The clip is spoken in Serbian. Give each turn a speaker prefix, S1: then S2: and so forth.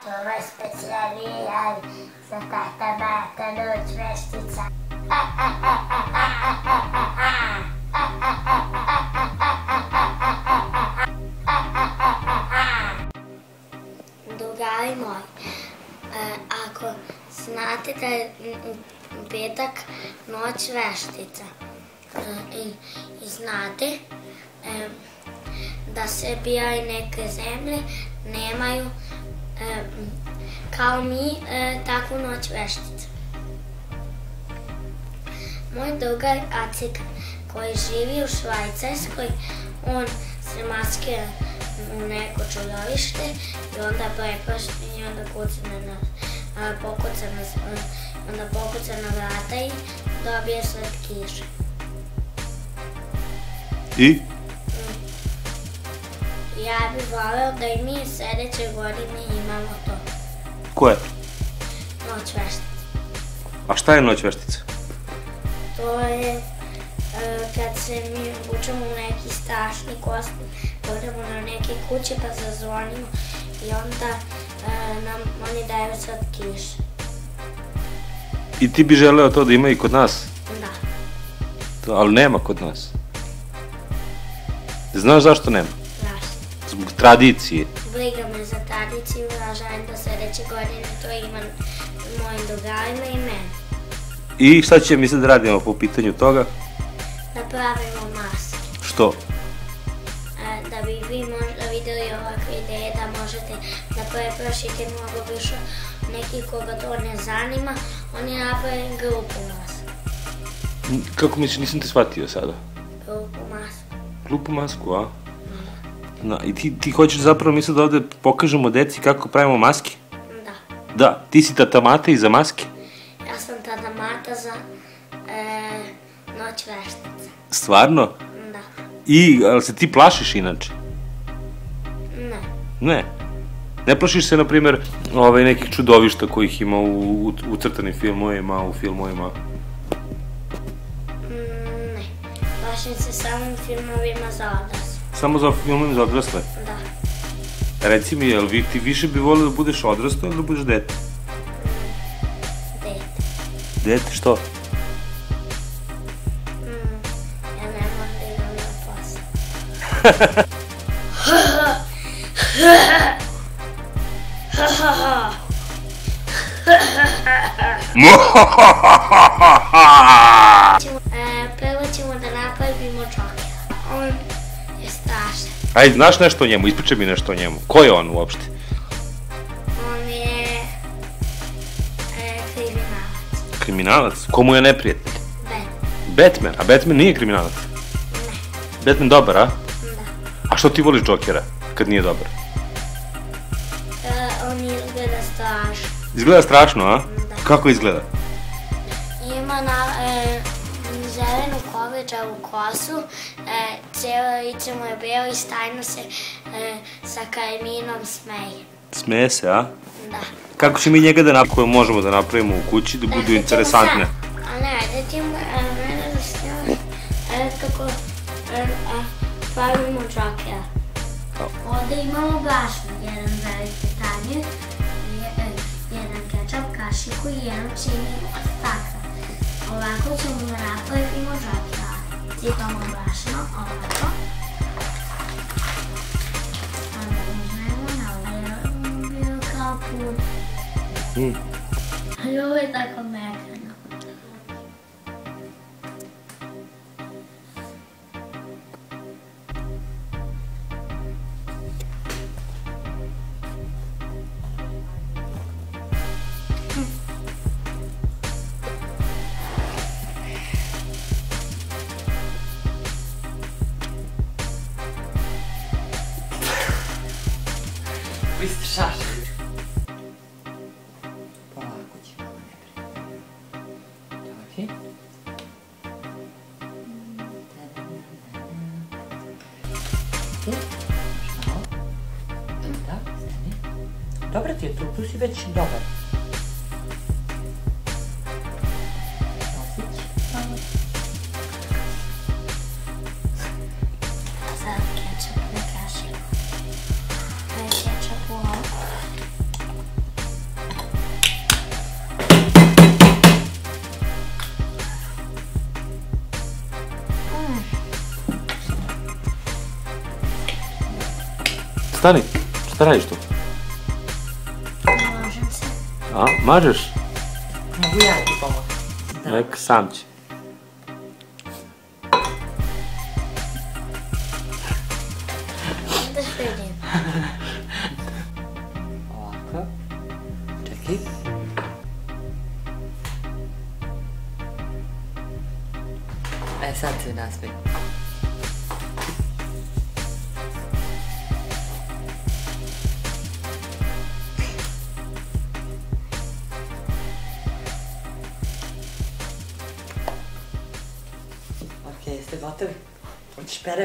S1: Ovaj specijalijan za tata Marta noć veštica. Drugari moji, ako znate da je petak noć veštica i znate da Srbija i neke zemlje nemaju kao mi takvu noć veštica. Moj drugar Acik koji živi u Švajcarskoj, on se maskira u neko čudovište i onda preplaši i onda pokuca na vrata i dobije slatkiše.
S2: I?
S1: Ja bih voleo da i mi sljedeće godine imamo to.
S2: Koje?
S1: Noć veštica.
S2: A šta je noć veštica?
S1: To je kad se mi obučemo u neki strašni kostim, odemo na neke kuće pa zazvonimo i onda nam oni daju slatkiše.
S2: I ti bi želeo to da ima i kod nas?
S1: Da.
S2: Ali nema kod nas. Znaš zašto nema?
S1: Zašto?
S2: Zbog tradicije.
S1: Briga me za tradiciju, ja želim da sljedeće godine to ima mojim drugarima i meni.
S2: I šta će mi sad radimo po pitanju toga?
S1: Da pravimo maske.
S2: Što?
S1: Da bi vi možda vidjeli ovakve ideje da možete da preplašite mnogo više neki koga to ne zanima, oni naprave grupu masku.
S2: Kako misliš, nisam te shvatio sada?
S1: Grupu masku.
S2: Grupu masku, a? I ti hoćeš zapravo mi sad ovde pokažemo deci kako pravimo maske?
S1: Da.
S2: Da, ti si tata Mata i za maske?
S1: Ja sam tata Mata za noć veštica.
S2: Stvarno?
S1: Da.
S2: Ali se ti plašiš inače?
S1: Ne.
S2: Ne? Ne plašiš se, na primjer, nekih čudovišta kojih ima u crtanim filmovima, u filmovima?
S1: Ne. Plašim se samo filmovima za odrasle.
S2: Samo za filmovima za odrasle?
S1: Da.
S2: Reci mi, jel ti više bi volio da budeš odrastao ili da budeš dete?
S1: Dete.
S2: Dete, što?
S1: Ja ne moram da idem na posao. Prvo ćemo da napravimo Jokera. On je strašan.
S2: Ajde, znaš nešto o njemu, ispričaj mi nešto o njemu. Ko je on uopšte?
S1: On je kriminalac.
S2: Kriminalac? Komu je neprijatelj?
S1: Batman.
S2: Batman? A Batman nije kriminalac?
S1: Ne.
S2: Batman dobar, a?
S1: Da.
S2: A što ti voliš Jokera, kad nije dobar?
S1: On izgleda strašno.
S2: Izgleda strašno, a?
S1: Da.
S2: Kako izgleda?
S1: Ima zelenu kovrđavu kosu, cijelo lice mu je bijelo i stajno se sa karminom smeje.
S2: Smeje se, a?
S1: Da.
S2: Kako će mi njega da možemo da napravimo u kući da budu interesantne?
S1: A ne, da ti mene da snimam kako pravimo Jokera. Ovdje imamo brašno, jedan veliki tanjir, jedan kečap, kašiku i jednu čini od stakla. Ovako ćemo da napravimo Jokera. Sipamo brašno, ovako. Onda uzmemo na bilo kao pun. Ali ovo je tako mekano.
S3: Vi ste šašali. Polako ćemo, ne brinite. Okej. Još malo. Da, stani. Dobro ti je tu si već dobar. Nosić.
S2: Stani, šta radiš tu?
S1: Možem se.
S2: A, mažeš?
S3: Mogu ja ti pomoći.
S2: Nek, sam će.
S1: Da vidim.
S3: Ovako. Čekaj. Sad se nasmej. Ok, jeste gotovi? Hoćeš pere?